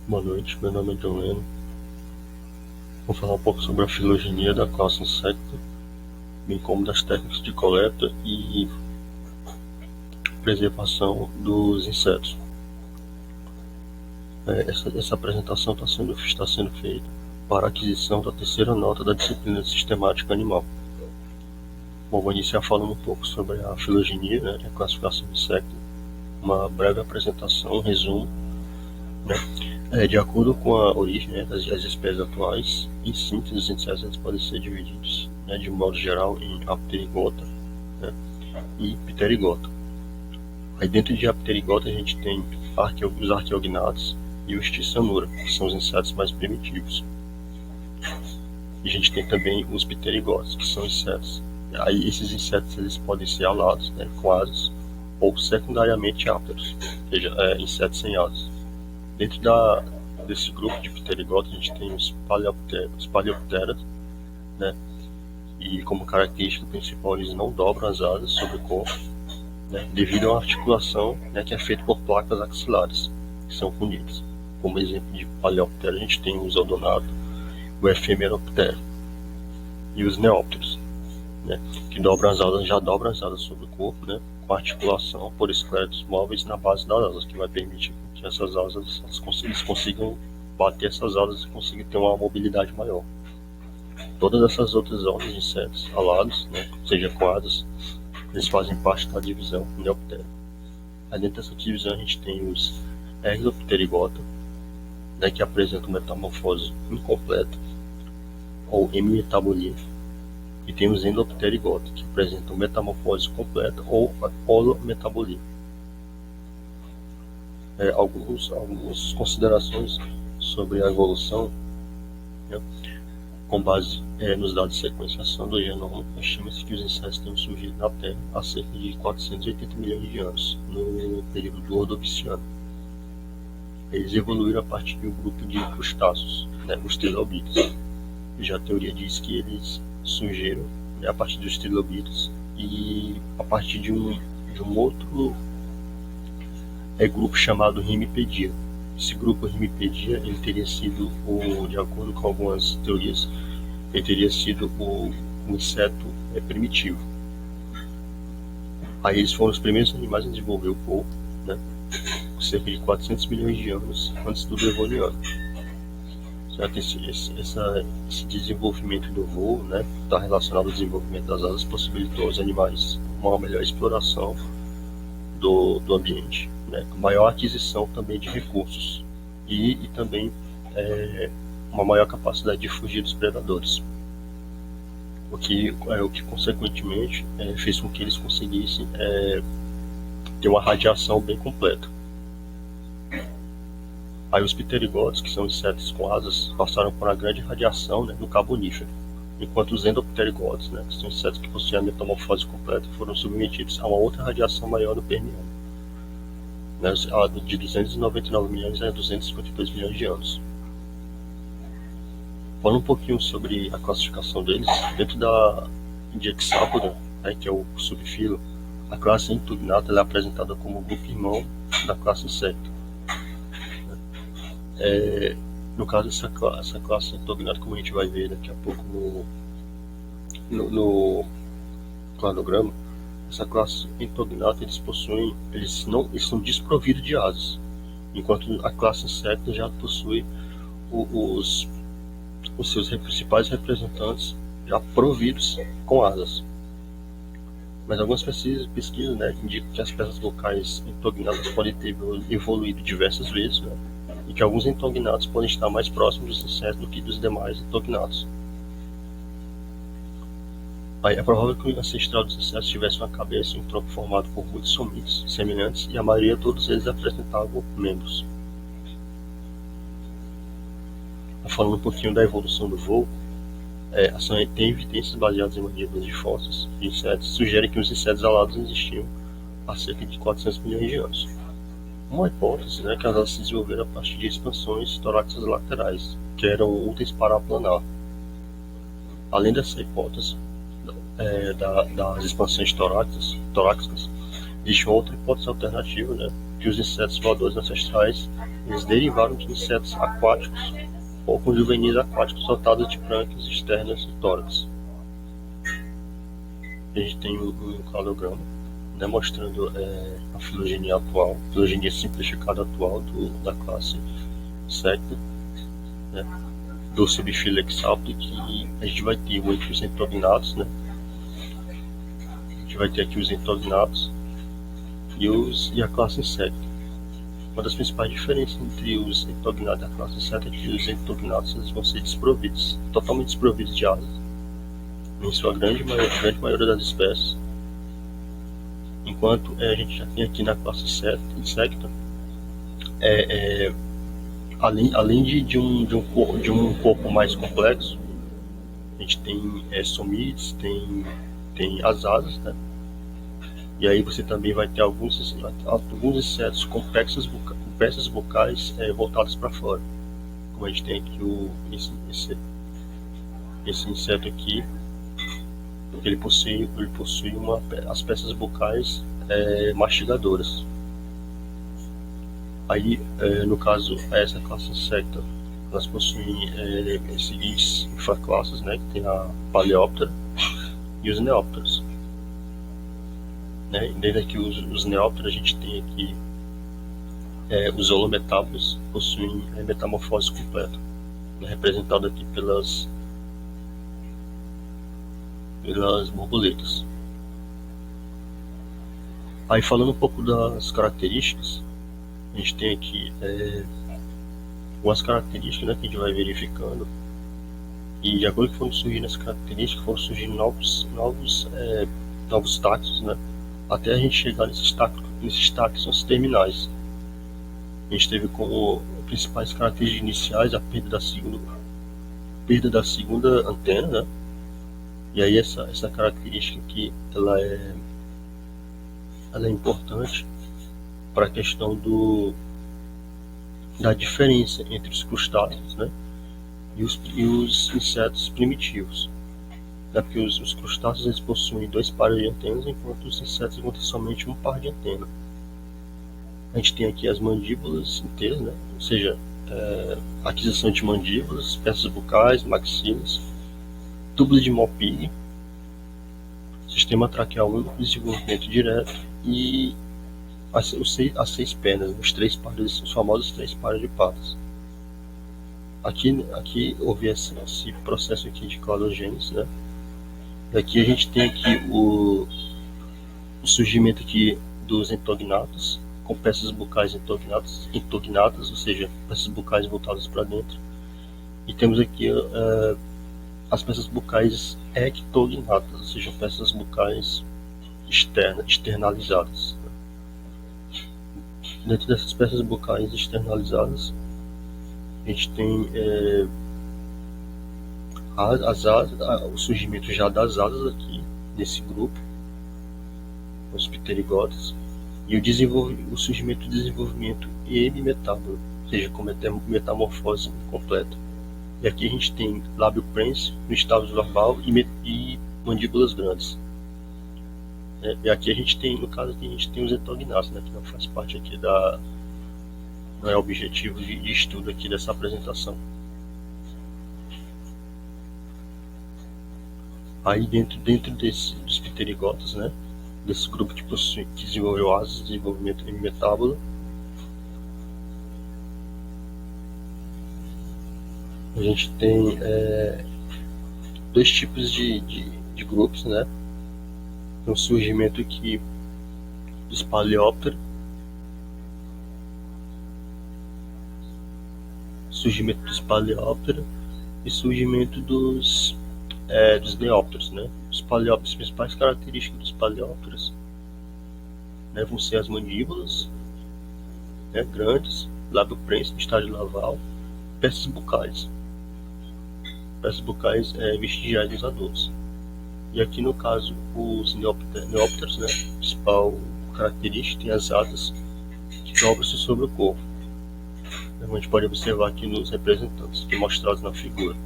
Boa noite, meu nome é John Leno. Vou falar um pouco sobre a filogenia da classe Insecta, bem como das técnicas de coleta e preservação dos insetos. Essa apresentação está sendo feita para a aquisição da terceira nota da disciplina de sistemática animal. Bom, vou iniciar falando um pouco sobre a filogenia, né, a classificação de insectos, uma breve apresentação, um resumo, né. De acordo com a origem, né, das espécies atuais, em síntese, os insetos eles podem ser divididos, né, de modo geral, em apterigota, né, e pterigota. Aí dentro de apterigota a gente tem os arqueognatos e o Stisanura, que são os insetos mais primitivos. E a gente tem também os pterigotas, que são insetos. Aí esses insetos eles podem ser alados, né, com asas, ou secundariamente ápteros, ou seja, insetos sem asas. Dentro desse grupo de pterigotas a gente tem os paleopteras, né, e como característica principal eles não dobram as asas sobre o corpo, né, devido a uma articulação, né, que é feita por placas axilares, que são fundidas. Como exemplo de paleoptera a gente tem os odonato, o efemeroptero e os neópteros, né, que já dobram as asas sobre o corpo, né, com articulação por esqueletos móveis na base das asas, que vai permitir que essas asas eles consigam bater essas asas e consigam ter uma mobilidade maior. Todas essas outras ordens de insetos alados, né, seja com asas, eles fazem parte da divisão Neoptera. Aí dentro dessa divisão a gente tem os Exopterigota, né, que apresentam metamorfose incompleta ou hemimetabolia, e tem os Endopterigota, que apresentam metamorfose completa ou holometabolia. Algumas considerações sobre a evolução, né, com base nos dados de sequenciação do genoma, estima-se que os insetos tenham surgido na Terra há cerca de 480 milhões de anos, no período do Ordoviciano. Eles evoluíram a partir de um grupo de crustáceos, né, os trilobites. Já a teoria diz que eles surgiram, né, a partir dos trilobites e a partir de um outro grupo chamado Rimipedia. Esse grupo Rimipedia ele teria sido, de acordo com algumas teorias, ele teria sido um inseto primitivo. Aí eles foram os primeiros animais a desenvolver o voo, né, cerca de 400 milhões de anos antes do Devoniano. Esse desenvolvimento do voo, né, está relacionado ao desenvolvimento das asas, possibilitou aos animais uma melhor exploração do ambiente, né, maior aquisição também de recursos e também uma maior capacidade de fugir dos predadores, o que consequentemente fez com que eles conseguissem ter uma radiação bem completa. Aí os pterigotas, que são insetos com asas, passaram por uma grande radiação, né, no Carbonífero, enquanto os endopterigotas, né, que são insetos que possuem a metamorfose completa, foram submetidos a uma outra radiação maior no Permiano, né, de 299 milhões a 252 milhões de anos. Falando um pouquinho sobre a classificação deles, dentro da Indexápoda, né, que é o subfilo, a classe Intugnata é apresentada como o grupo irmão da classe Insecta. No caso, essa classe Intugnata, como a gente vai ver daqui a pouco no cladograma, essa classe Intugnata eles são desprovidos de asas, enquanto a classe Insecta já possui os seus principais representantes já providos com asas. Mas algumas pesquisas, né, indicam que as peças locais Intugnatas podem ter evoluído diversas vezes, né, e que alguns Intugnatos podem estar mais próximos dos insetos do que dos demais Intugnatos. Aí é provável que o ancestral dos insetos tivesse uma cabeça e um tronco formado por muitos somitos semelhantes, e a maioria de todos eles apresentavam membros. Falando um pouquinho da evolução do voo, tem evidências baseadas em mandíbulas de fósseis de insetos que sugerem que os insetos alados existiam há cerca de 400 milhões de anos. Uma hipótese é que elas se desenvolveram a partir de expansões torácicas laterais, que eram úteis para aplanar. Além dessa hipótese das expansões torácicas, existe uma outra hipótese alternativa, né, que os insetos voadores ancestrais eles derivaram de insetos aquáticos ou com juvenis aquáticos dotados de brânquias externas e tórax. A gente tem um cladograma, né, mostrando a filogenia atual, filogenia simplificada atual da classe Secta, né, do subfilo Exalta, que a gente vai ter os entognatos, né? A gente vai ter aqui os entognatos e a classe Insecta. Uma das principais diferenças entre os entognatos e a classe Insecta é que os entognatos eles vão ser desprovidos, totalmente desprovidos de asas, em sua grande maioria das espécies, enquanto a gente já tem aqui na classe Insecta, além de um corpo mais complexo, a gente tem somídeos, tem as asas, né? E aí você também vai ter alguns insetos com peças bucais voltadas para fora. Como a gente tem aqui esse inseto aqui, ele possui as peças bucais mastigadoras. Aí, no caso, essa classe Insecta, elas possuem as seguintes infraclasses, né? Que tem a Paleóptera e os Neópteros. Né? Desde aqui os Neópteros, a gente tem aqui os holometábolos, possuem metamorfose completa, né? Representado aqui pelas borboletas. Aí, falando um pouco das características, a gente tem aqui algumas características, né, que a gente vai verificando, e de acordo com que foram surgindo as características, foram surgindo novos taxos, né, até a gente chegar nesses taxons terminais. A gente teve como principais características iniciais a perda da segunda antena, né, e aí essa característica aqui ela é importante para a questão da diferença entre os crustáceos, né, e os insetos primitivos. É porque os crustáceos eles possuem 2 pares de antenas, enquanto os insetos vão ter somente um par de antena. A gente tem aqui as mandíbulas inteiras, né, ou seja, aquisição de mandíbulas, peças bucais, maxilas, túbulo de Malpighi, sistema traqueal único, desenvolvimento direto e as 6 pernas, os famosos 3 pares de patas. Aqui houve esse processo aqui de cladogênese, né? E aqui a gente tem aqui o surgimento aqui dos entognatos, com peças bucais entognatas, ou seja, peças bucais voltadas para dentro. E temos aqui as peças bucais ectognatas, ou seja, peças bucais externalizadas. Dentro dessas peças bucais externalizadas, a gente tem o surgimento já das asas aqui, nesse grupo, os pterigotas, e o surgimento e desenvolvimento hemimetábulo, ou seja, com metamorfose completa. E aqui a gente tem lábio prensil no estágio larval e mandíbulas grandes. E aqui a gente tem, no caso aqui, a gente tem os entognatos, né, que não faz parte aqui não é objetivo de estudo aqui dessa apresentação. Aí dentro dos pterigotas, né, desse grupo que desenvolveu asas, desenvolvimento hemimetábulo, a gente tem 2 tipos de grupos, né? Tem o surgimento aqui dos Paleóptera, e surgimento dos Neópteros, né? Os Paleópteros, as principais características dos Paleópteros, né, vão ser as mandíbulas, né, grandes, lábio prensil no estágio larval, peças bucais vestigiais dos adultos. E aqui no caso os Neópteros, né, a principal característica tem as asas que dobram-se sobre o corpo. A gente pode observar aqui nos representantes, aqui mostrados na figura.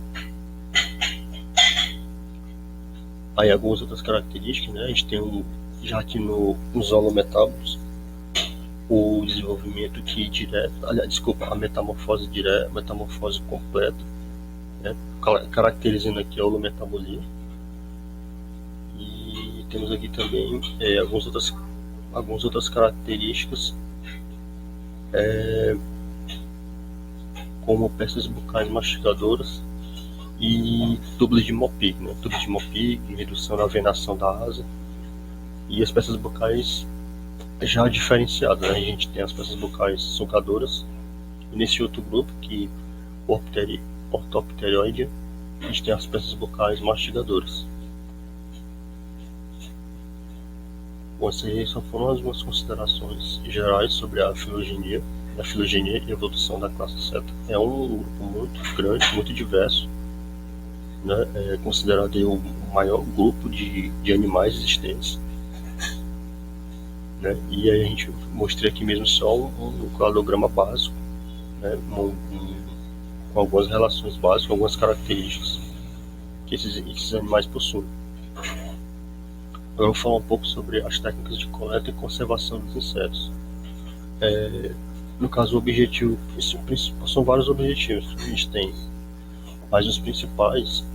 Aí algumas outras características, né? A gente tem já aqui nos holometábolos, o desenvolvimento que direto, aliás, desculpa, a metamorfose direta, a metamorfose completa, né? Caracterizando aqui a holometabolia. E temos aqui também algumas outras características, como peças bucais mastigadoras e tubos de Mopig, né? Tubos de Mopig, redução da venação da asa e as peças bucais já diferenciadas, né? A gente tem as peças bucais sugadoras e nesse outro grupo, que ortopteroide, a gente tem as peças bucais mastigadoras. Bom, essas aí só foram algumas considerações gerais sobre a filogenia e a evolução da classe Zeta. É um grupo muito grande, muito diverso, né? É considerado o maior grupo de animais existentes, né? E aí a gente mostrei aqui mesmo só um cladograma básico, né? Com algumas relações básicas, algumas características que esses animais possuem. Agora eu vou falar um pouco sobre as técnicas de coleta e conservação dos insetos. No caso, o objetivo principal são vários objetivos que a gente tem, mas os principais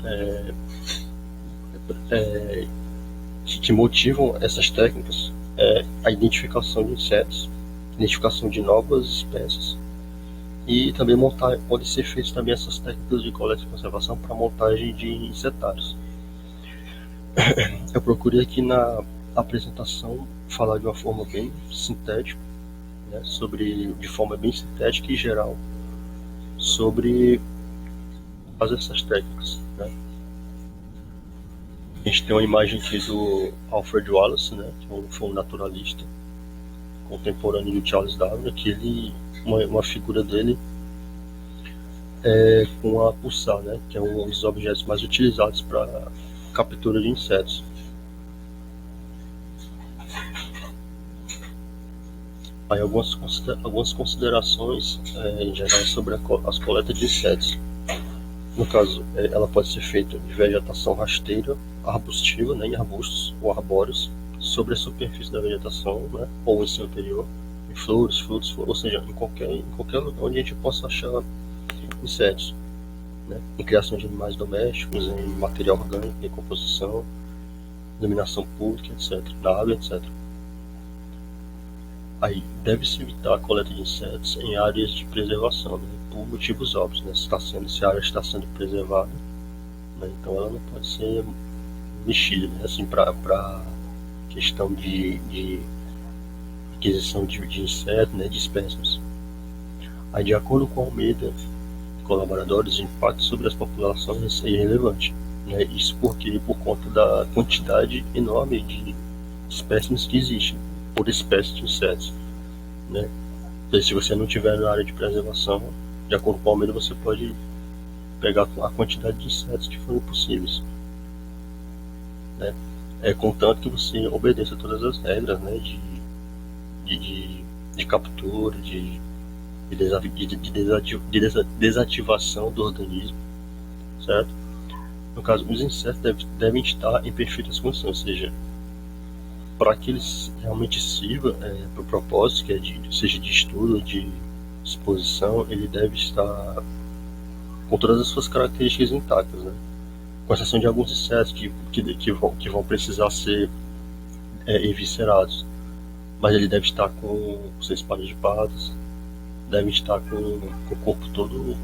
que motivam essas técnicas é a identificação de insetos, identificação de novas espécies e também podem ser feitas também essas técnicas de coleta e conservação para montagem de insetários. Eu procurei aqui na apresentação falar de uma forma bem sintética, né, de forma bem sintética e geral, sobre essas técnicas, né. A gente tem uma imagem aqui do Alfred Wallace, né, que foi um naturalista contemporâneo de Charles Darwin, que uma figura dele com a pulsar, né, que é um dos objetos mais utilizados para captura de insetos. Aí algumas considerações gerais sobre as coletas de insetos. No caso, ela pode ser feita de vegetação rasteira, arbustiva, né, em arbustos ou arbóreos, sobre a superfície da vegetação, né, ou em seu interior, em flores, frutos, ou seja, em qualquer lugar onde a gente possa achar insetos, né, em criação de animais domésticos, em material orgânico, em decomposição, iluminação pública, etc., na água, etc. Aí deve-se evitar a coleta de insetos em áreas de preservação, né, por motivos óbvios, né, se a área está sendo preservada, né, então ela não pode ser mexida, né, assim, para questão de aquisição de insetos, né, de espécies. Aí, de acordo com Almeida e colaboradores, o impacto sobre as populações é irrelevante, né, isso porque por conta da quantidade enorme de espécimes que existem por espécie de insetos, né? E se você não tiver na área de preservação, de acordo com o Almeida, você pode pegar a quantidade de insetos que forem possíveis, né? Contanto que você obedeça todas as regras, né, de captura, de desativação do organismo, certo? No caso, os insetos devem estar em perfeitas condições, ou seja, para que eles realmente sirva para o propósito, que seja de estudo, de exposição, ele deve estar com todas as suas características intactas, né? Com exceção de alguns insetos que vão precisar ser eviscerados, mas ele deve estar com 6 pares de patas, deve estar com o corpo todo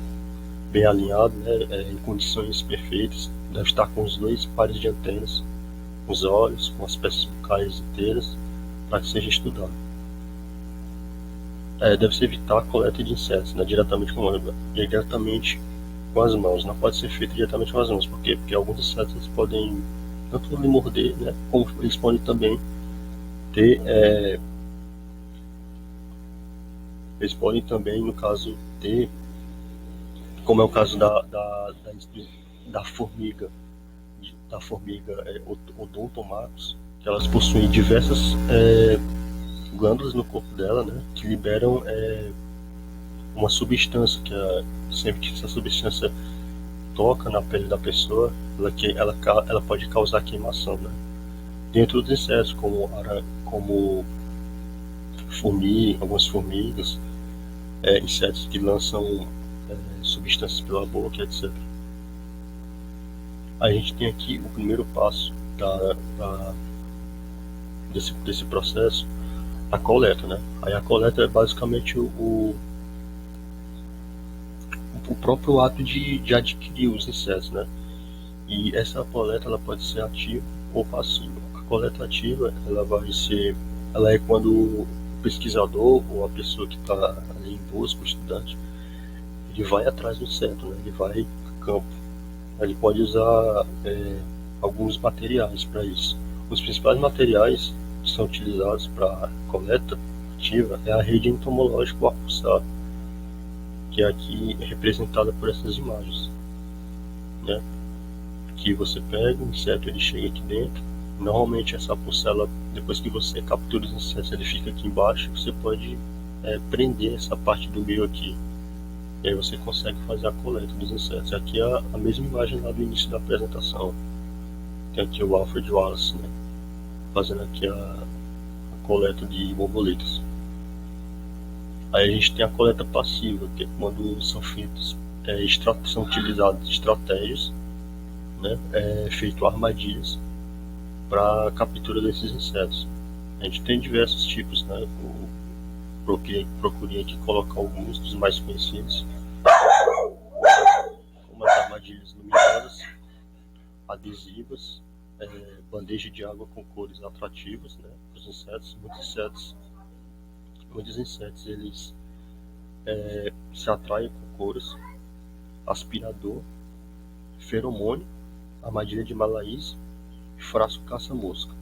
bem alinhado, né, em condições perfeitas, deve estar com os 2 pares de antenas, os olhos, com as peças bucais inteiras, para que seja estudado. Deve-se evitar a coleta de insetos, né, diretamente com as mãos. Não pode ser feito diretamente com as mãos. Por quê? Porque alguns insetos podem tanto lhe morder, né, como eles podem também ter. Eles podem também, no caso, ter, como é o caso da formiga, Odontomacos, que elas possuem diversas glândulas no corpo dela, né, que liberam uma substância, sempre que essa substância toca na pele da pessoa, ela pode causar queimação, né? Dentro dos insetos, como algumas formigas, insetos que lançam substâncias pela boca, etc. A gente tem aqui o primeiro passo desse processo, a coleta, né? Aí a coleta é basicamente o próprio ato de adquirir os insetos, né? E essa coleta ela pode ser ativa ou passiva. A coleta ativa ela é quando o pesquisador ou a pessoa que está ali em busca, o estudante, ele vai atrás do inseto, né? Ele vai a campo. Ele pode usar alguns materiais para isso. Os principais materiais que são utilizados para coleta ativa é a rede entomológica ou apulsar, que é aqui representada por essas imagens, né? Que você pega o inseto, ele chega aqui dentro. Normalmente essa pulsela, depois que você captura os insetos, ele fica aqui embaixo. Você pode prender essa parte do meio aqui. E aí você consegue fazer a coleta dos insetos. Aqui é a mesma imagem lá do início da apresentação. Tem aqui o Alfred Wallace, né, fazendo aqui a coleta de borboletas. Aí a gente tem a coleta passiva, que é quando são feitos, são utilizadas estratégias, né, feito armadilhas para a captura desses insetos. A gente tem diversos tipos, né? Procurei aqui colocar alguns dos mais conhecidos, como as armadilhas luminosas, adesivas, bandeja de água com cores atrativas, né, para os insetos. Muitos insetos eles se atraem com cores, aspirador, feromônio, armadilha de Malaís e frasco caça-mosca.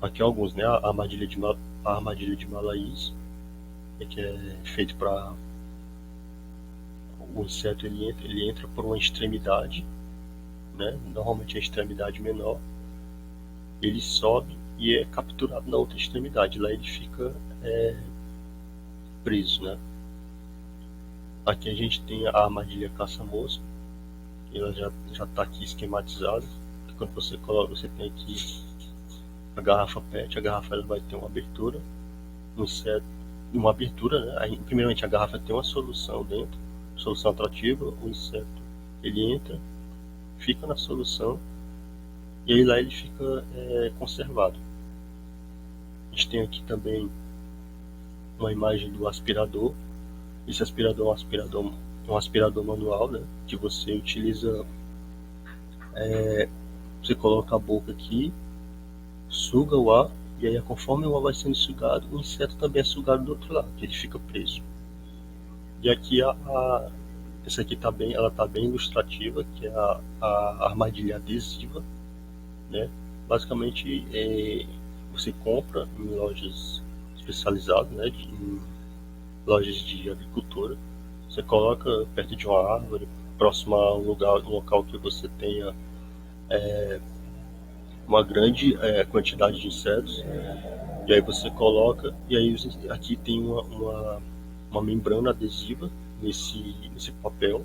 Aqui alguns, né? A armadilha de Malaís, que é feito para o inseto, ele entra por uma extremidade, né? Normalmente a extremidade menor, ele sobe e é capturado na outra extremidade. Lá ele fica preso, né? Aqui a gente tem a armadilha caça-mosca, que ela já está aqui esquematizada. Quando você coloca, você tem aqui a garrafa PET. A garrafa ela vai ter uma abertura, uma abertura, né? Aí, primeiramente a garrafa tem uma solução dentro, solução atrativa. O inseto ele entra, fica na solução e aí lá ele fica conservado. A gente tem aqui também uma imagem do aspirador. Esse aspirador é um aspirador manual, né? Que você utiliza, você coloca a boca aqui, suga o ar, e aí conforme o ar vai sendo sugado, o inseto também é sugado do outro lado, ele fica preso. E aqui essa aqui ela tá bem ilustrativa, que é a armadilha adesiva, né? Basicamente você compra em lojas especializadas, né? Em lojas de agricultura. Você coloca perto de uma árvore, próximo a um local que você tenha uma grande quantidade de insetos, e aí você coloca, e aí aqui tem uma membrana adesiva nesse papel,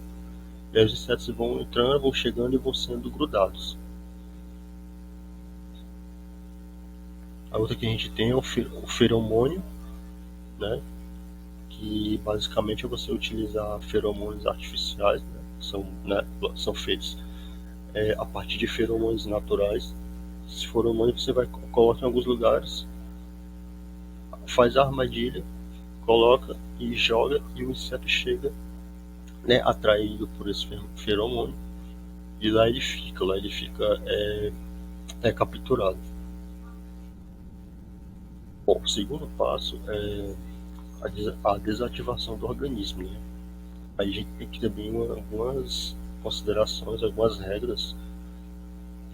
e aí os insetos vão entrando, vão chegando e vão sendo grudados. A outra que a gente tem é o feromônio, né? Que basicamente é você utilizar feromônios artificiais, né? São feitos a partir de feromônios naturais. Esse feromônio você coloca em alguns lugares, faz a armadilha, coloca e joga, e o inseto chega, né, atraído por esse feromônio, e lá ele fica capturado. Bom, o segundo passo é a desativação do organismo, né? Aí a gente tem que também algumas considerações, algumas regras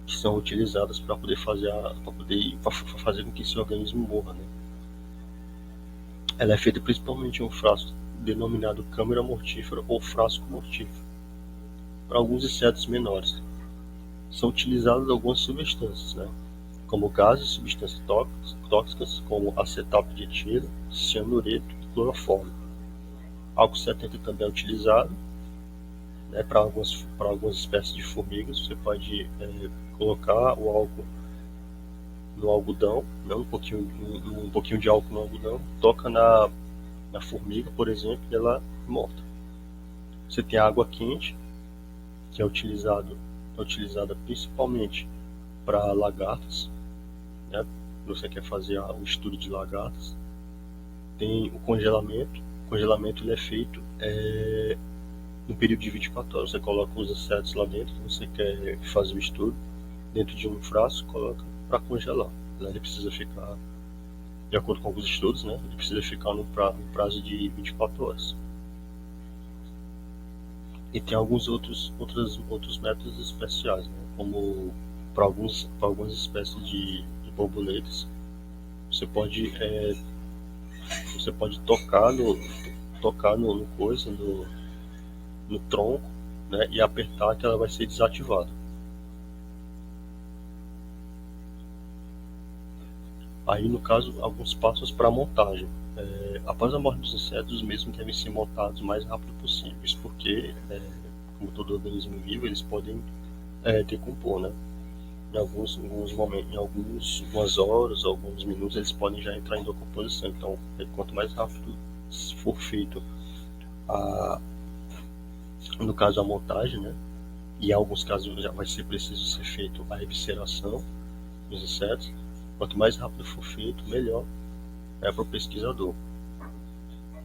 que são utilizadas para poder fazer com que esse organismo morra, né? Ela é feita principalmente em um frasco denominado câmara mortífera ou frasco mortífero. Para alguns insetos menores, são utilizadas algumas substâncias, né? Como gases e substâncias tóxicas, como acetato de etilo, cianureto e cloroformo. Álcool 70 também é utilizado, né, para algumas espécies de formigas. Você pode colocar o álcool no algodão, né, um pouquinho de álcool no algodão, toca na formiga, por exemplo, e ela morta. Você tem a água quente, que é utilizada principalmente para lagartas, né? Você quer fazer o estudo de lagartas. Tem o congelamento. O congelamento ele é feito no período de 24 horas. Você coloca os insetos lá dentro, você quer fazer o estudo, dentro de um frasco, coloca para congelar. Ele precisa ficar, de acordo com alguns estudos, né? Ele precisa ficar no prazo de 24 horas. E tem outros métodos especiais, né? Como para algumas espécies de borboletas, você pode, você pode tocar no coisa, no tronco, né? E apertar que ela vai ser desativada. Aí, no caso, alguns passos para a montagem. Após a morte dos insetos, os mesmos devem ser montados o mais rápido possível, isso porque, como todo organismo vivo, eles podem decompor, né? Alguns momentos, algumas horas, alguns minutos, eles podem já entrar em decomposição. Então, quanto mais rápido for feito, a, no caso, a montagem, né? E em alguns casos já vai ser preciso ser feito a evisceração dos insetos. Quanto mais rápido for feito, melhor para o pesquisador.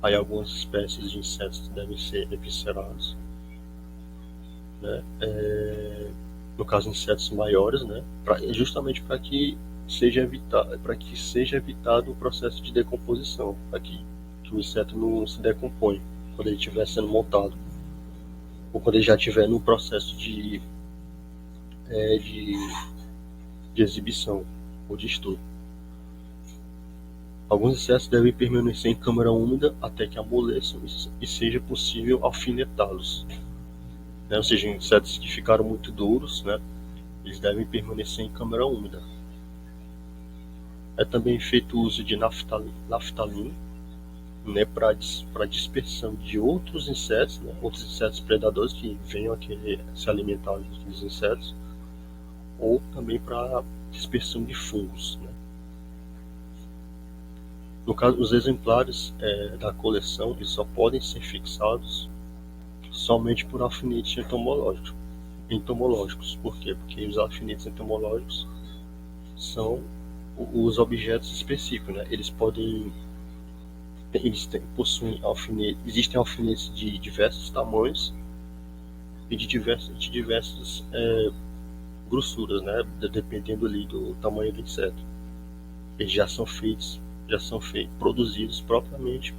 Aí algumas espécies de insetos devem ser eviscerados, né? No caso, insetos maiores, né? Justamente para que seja evitado o processo de decomposição, para que o inseto não se decompõe quando ele estiver sendo montado, ou quando ele já estiver no processo de, de exibição ou de estudo. Alguns insetos devem permanecer em câmara úmida até que amoleçam e seja possível alfinetá-los. Né? Ou seja, insetos que ficaram muito duros, né? Eles devem permanecer em câmara úmida. É também feito uso de naftalina, né, para dispersão de outros insetos, né, outros insetos predadores que venham a querer se alimentar dos insetos, ou também para dispersão de fungos, né. No caso, os exemplares da coleção eles só podem ser fixados somente por alfinetes entomológicos. Por quê? Porque os alfinetes entomológicos são os objetos específicos, né? Possuem alfinetes, existem alfinetes de diversos tamanhos e de diversas grossuras, né? Dependendo ali do tamanho do inseto. Eles já são produzidos propriamente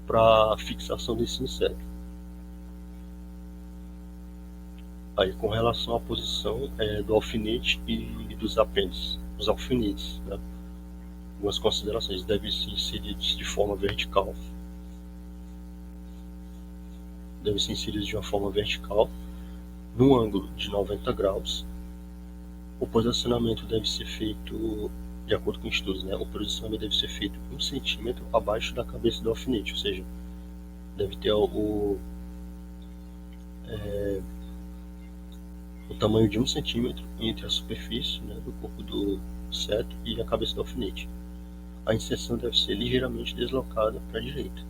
para fixação desse inseto. Aí, com relação à posição do alfinete e dos apêndices, os alfinetes, né? Algumas considerações: devem ser inseridos de forma vertical, num ângulo de 90 graus. O posicionamento deve ser feito, de acordo com estudos, né? O posicionamento deve ser feito 1 centímetro abaixo da cabeça do alfinete, ou seja, deve ter o tamanho de 1 centímetro entre a superfície, né, do corpo do inseto e a cabeça do alfinete. A inserção deve ser ligeiramente deslocada para a direita.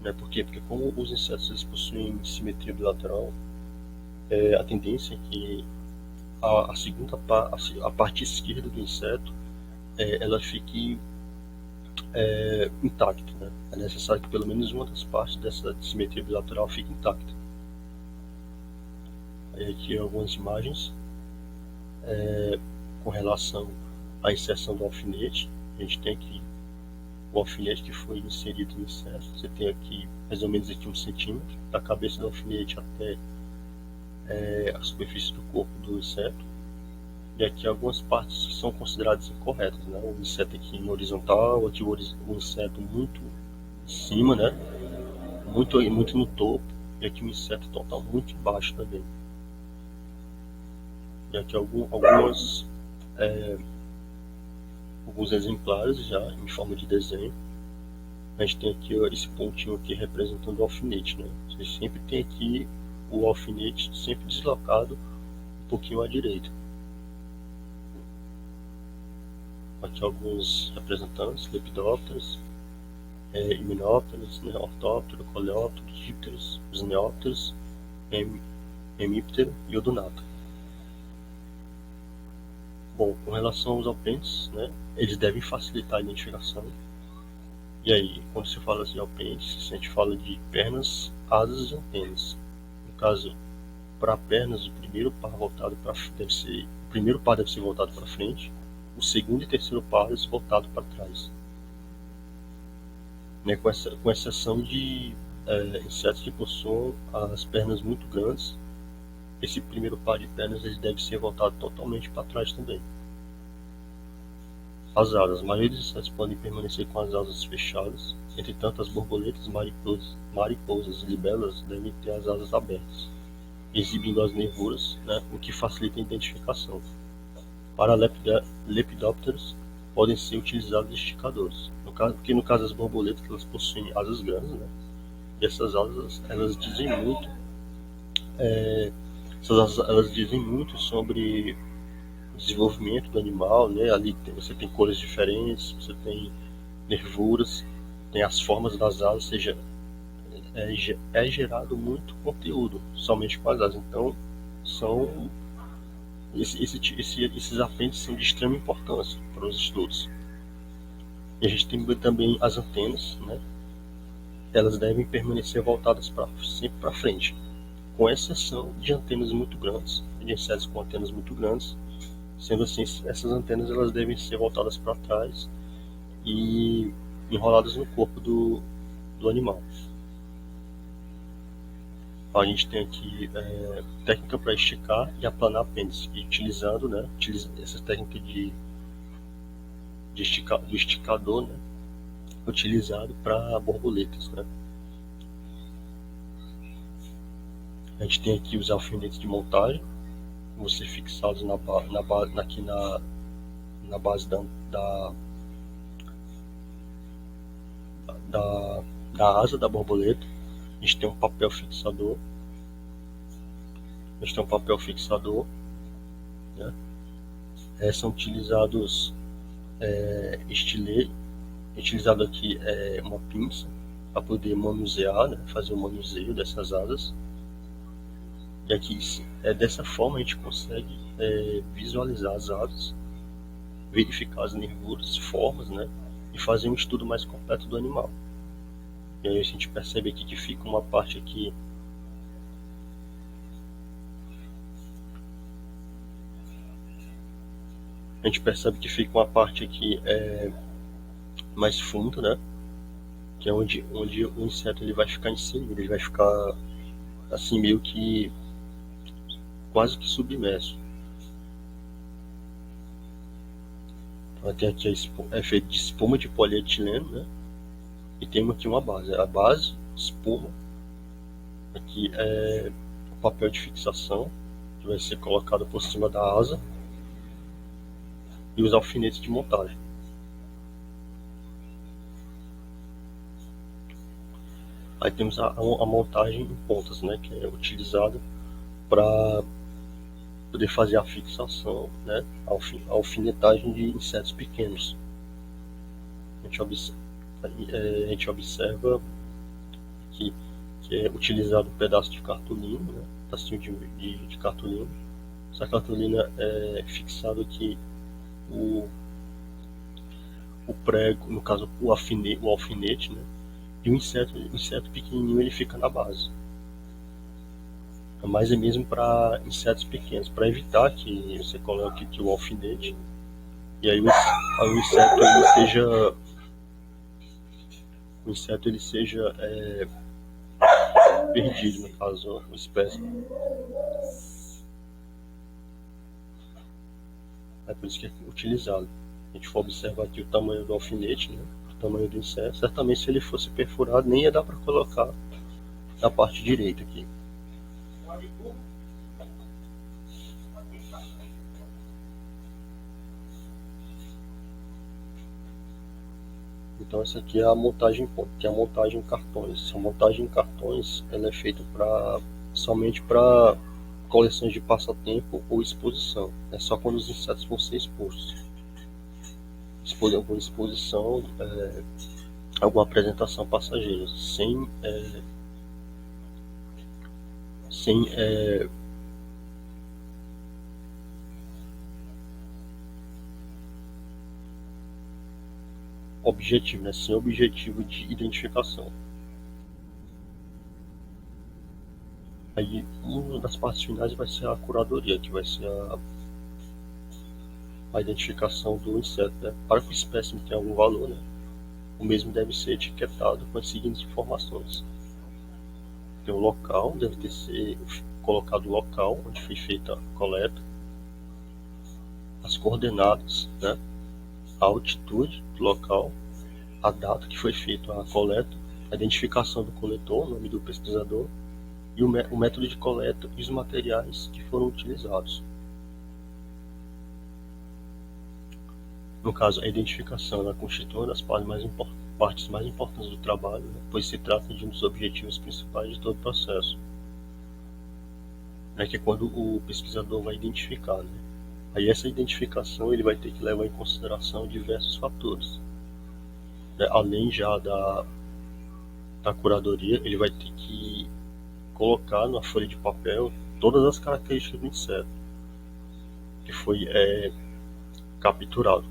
Né? Por quê? Porque como os insetos eles possuem simetria bilateral, a tendência é que a parte esquerda do inseto ela fique intacta. Né? É necessário que pelo menos uma das partes dessa simetria bilateral fique intacta. Aí aqui algumas imagens com relação à inserção do alfinete. A gente tem aqui o alfinete que foi inserido no inseto. Você tem aqui mais ou menos aqui 1 centímetro da cabeça do alfinete até a superfície do corpo do inseto. E aqui algumas partes são consideradas incorretas, né? O inseto aqui em horizontal, aqui o inseto muito em cima, né? Muito no topo, e aqui o inseto total muito embaixo também. E aqui alguns exemplares já em forma de desenho. A gente tem aqui ó, esse pontinho aqui representando o alfinete, né? Você sempre tem aqui o alfinete sempre deslocado um pouquinho à direita. Aqui alguns representantes, Lepidopteros, Hymenopteros, né? Ortóptero, Coleóptero, Dípteros, Zneópteros, Hemíptero e Odonato. Bom, com relação aos apêndices, né? Eles devem facilitar a identificação. E aí, quando se fala de apêndices, a gente fala de pernas, asas e antenas. No caso, para pernas, o primeiro par deve ser voltado para frente, o segundo e terceiro pares voltado para trás, né? Com exceção de insetos que possuam as pernas muito grandes, esse primeiro par de pernas ele deve ser voltado totalmente para trás também. As asas, a maioria dos insetos podem permanecer com as asas fechadas, entretanto as borboletas, mariposas e libelas devem ter as asas abertas, exibindo as nervuras, né, o que facilita a identificação. Para lepidópteros, podem ser utilizados esticadores, porque no caso das borboletas elas possuem asas grandes, né, e essas asas elas dizem muito, elas dizem muito sobre o desenvolvimento do animal, né? Ali você tem cores diferentes, você tem nervuras, tem as formas das asas, ou seja, é gerado muito conteúdo somente com as asas. Então, são esses apêndices são de extrema importância para os estudos. E a gente tem também as antenas, né? Elas devem permanecer voltadas sempre para frente, com exceção de antenas muito grandes, de insetos com antenas muito grandes. Sendo assim, essas antenas elas devem ser voltadas para trás e enroladas no corpo do animal. A gente tem aqui técnica para esticar e aplanar apêndice, e utilizando essa técnica do esticador, né, utilizado para borboletas. Né. A gente tem aqui os alfinetes de montagem, vão ser fixados aqui na base da asa da borboleta. A gente tem um papel fixador. Né? São utilizados utilizado aqui uma pinça para poder manusear, né? Fazer o manuseio dessas asas. E aqui, dessa forma, a gente consegue visualizar as asas, verificar as nervuras, formas, né? E fazer um estudo mais completo do animal. E aí a gente percebe aqui que fica uma parte aqui mais funda, né? Que é onde o inseto ele vai ficar inserido, ele vai ficar assim meio que quase que submerso. Então, tem aqui é feito de espuma de polietileno, né? E tem aqui uma base. A base, espuma. Aqui é o papel de fixação, que vai ser colocado por cima da asa. E os alfinetes de montagem. Aí temos a montagem em pontas, né? Que é utilizada para poder fazer a fixação, né? A alfinetagem de insetos pequenos. A gente observa que é utilizado um pedaço de cartolina, né? Um pedacinho de cartolina. Essa cartolina é fixado aqui o prego, no caso o alfinete, né? E o inseto pequenininho ele fica na base. Mas é mesmo para insetos pequenos, para evitar que você coloque aqui o alfinete e aí o inseto ele seja perdido, no caso, o espécime. É por isso que é utilizado. A gente for observar aqui o tamanho do alfinete, né, o tamanho do inseto, certamente se ele fosse perfurado nem ia dar para colocar na parte direita aqui. Então essa aqui é a montagem, que é a montagem em cartões. A montagem em cartões ela é feita somente para coleções de passatempo ou exposição. É só quando os insetos vão ser expostos. Alguma exposição, alguma apresentação passageira, sem objetivo, né? Sem objetivo de identificação. Aí, uma das partes finais vai ser a curadoria, que vai ser a identificação do inseto, né? Para que o espécime tenha algum valor, né? O mesmo deve ser etiquetado com as seguintes informações: tem o local, deve ter ser colocado o local onde foi feita a coleta, as coordenadas, né? A altitude do local, a data que foi feita a coleta, a identificação do coletor, o nome do pesquisador, e o método de coleta e os materiais que foram utilizados. No caso, a identificação ela constitui uma das partes mais importantes do trabalho, né, pois se trata de um dos objetivos principais de todo o processo, né, que é quando o pesquisador vai identificar. Né. Aí essa identificação ele vai ter que levar em consideração diversos fatores. Né, além já da curadoria, ele vai ter que colocar na folha de papel todas as características do inseto que foi capturado.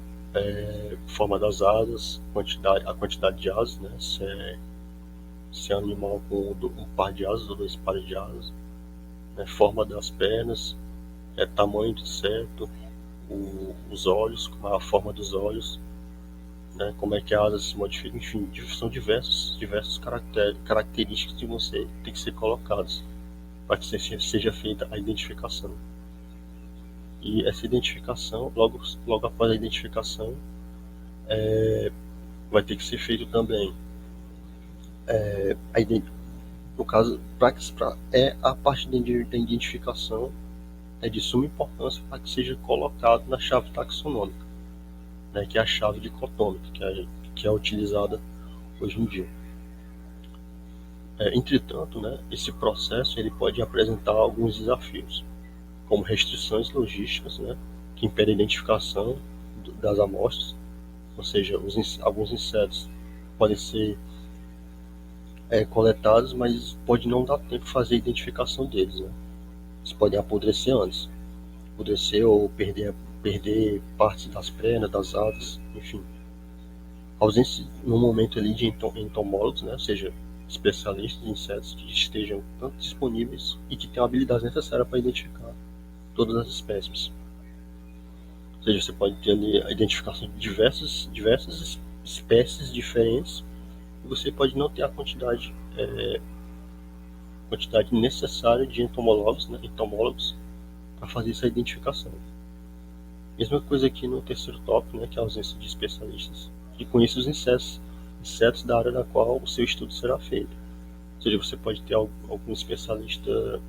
Forma das asas, a quantidade de asas, né? Se é animal com um par de asas ou dois pares de asas, né? Forma das pernas, tamanho do inseto, os olhos, a forma dos olhos, né? Como é que a asa se modifica, enfim, são diversos características que você tem que ser colocadas para que seja feita a identificação. E essa identificação, logo após a identificação, vai ter que ser feito também no caso, a parte da identificação é de suma importância para que seja colocado na chave taxonômica, né, que é a chave dicotômica, que é utilizada hoje em dia. Entretanto, né, esse processo ele pode apresentar alguns desafios, como restrições logísticas, né, que impedem a identificação das amostras, ou seja, alguns insetos podem ser coletados, mas pode não dar tempo de fazer a identificação deles. Né? Eles podem apodrecer antes, apodrecer ou perder partes das pernas, das asas, enfim. Ausência no momento ali de entomólogos, né? Ou seja, especialistas em insetos que estejam tanto disponíveis e que tenham a habilidade necessária para identificar todas as espécies. Ou seja, você pode ter ali a identificação de diversas espécies diferentes e você pode não ter a quantidade necessária de entomólogos para fazer essa identificação. Mesma coisa aqui no terceiro tópico, né, que é a ausência de especialistas que conheçam os insetos da área da qual o seu estudo será feito. Ou seja, você pode ter algum especialista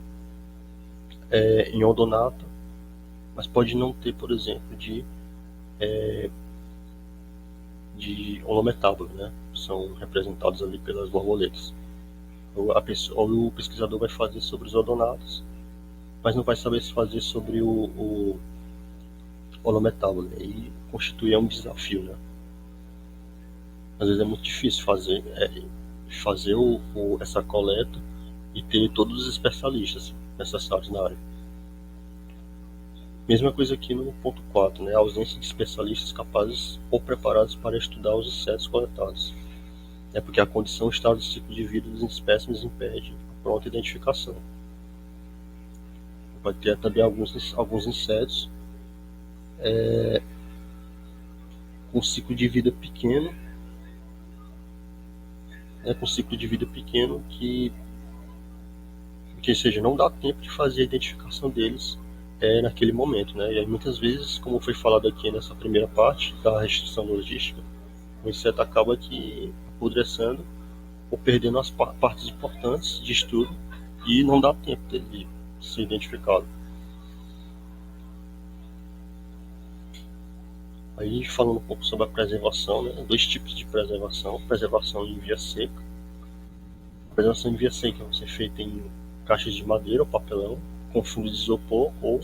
em odonata, mas pode não ter, por exemplo, de holometábulo, né? São representados ali pelas borboletas. Ou o pesquisador vai fazer sobre os odonatos, mas não vai saber se fazer sobre o holometábulo, né? E constitui um desafio, né? Às vezes é muito difícil fazer essa coleta e ter todos os especialistas necessários na área. Mesma coisa aqui no ponto 4, né? A ausência de especialistas capazes ou preparados para estudar os insetos coletados. É porque a condição estado de ciclo de vida dos espécimes impede a pronta identificação. Vai ter também alguns insetos com ciclo de vida pequeno, que seja, não dá tempo de fazer a identificação deles naquele momento, né? E aí muitas vezes, como foi falado aqui nessa primeira parte da restrição logística, o inseto acaba apodrecendo ou perdendo as partes importantes de estudo e não dá tempo dele ser identificado. Aí falando um pouco sobre a preservação, né? Dois tipos de preservação: preservação em via seca. A preservação em via seca vai ser feita em caixas de madeira ou papelão com fundo de isopor ou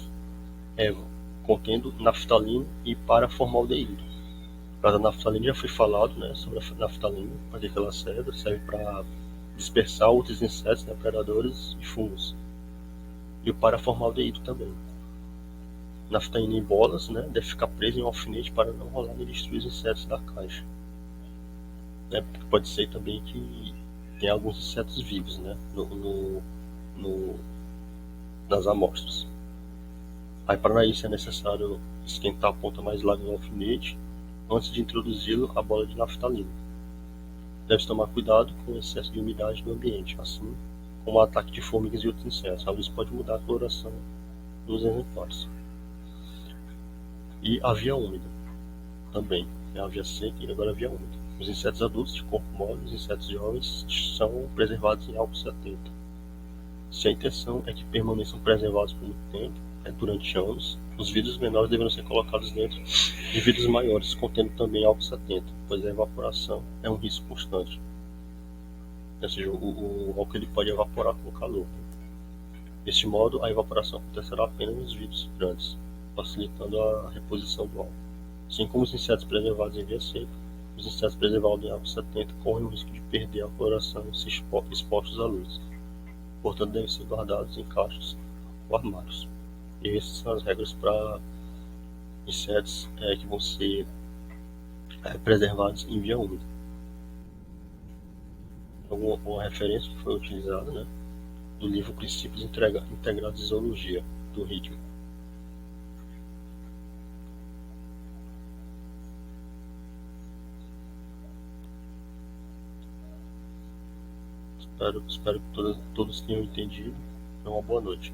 é, contendo naftalina e paraformaldeído. O caso da naftalina já foi falado, né, sobre a naftalina, para que ela serve para dispersar outros insetos, né, predadores e fungos. E o paraformaldeído também. Naftalina em bolas, né, deve ficar presa em um alfinete para não rolar e destruir os insetos da caixa. Né, porque pode ser também que tem alguns insetos vivos, né, no, nas amostras. Aí para isso é necessário esquentar a ponta mais larga do alfinete antes de introduzi-lo à bola de naftalina. Deve-se tomar cuidado com o excesso de umidade no ambiente, assim como o ataque de formigas e outros insetos. A luz pode mudar a coloração dos exemplares. E a via úmida também. É a via seca e agora a via úmida. Os insetos adultos de corpo mole e os insetos jovens são preservados em álcool 70. Se a intenção é que permaneçam preservados por muito tempo, durante anos, os vidros menores deverão ser colocados dentro de vidros maiores, contendo também álcool 70, pois a evaporação é um risco constante. Ou seja, o álcool ele pode evaporar com o calor. Deste modo, a evaporação acontecerá apenas nos vidros grandes, facilitando a reposição do álcool. Assim como os insetos preservados em via seca, os insetos preservados em álcool 70 correm o risco de perder a coloração e ser expostos à luz. Portanto, devem ser guardados em caixas ou armários. E essas são as regras para insetos que vão ser preservados em via úmida. Uma referência que foi utilizada, né, do livro Princípios Integrados de Zoologia, do Ritmo. Espero que todos tenham entendido. Uma boa noite.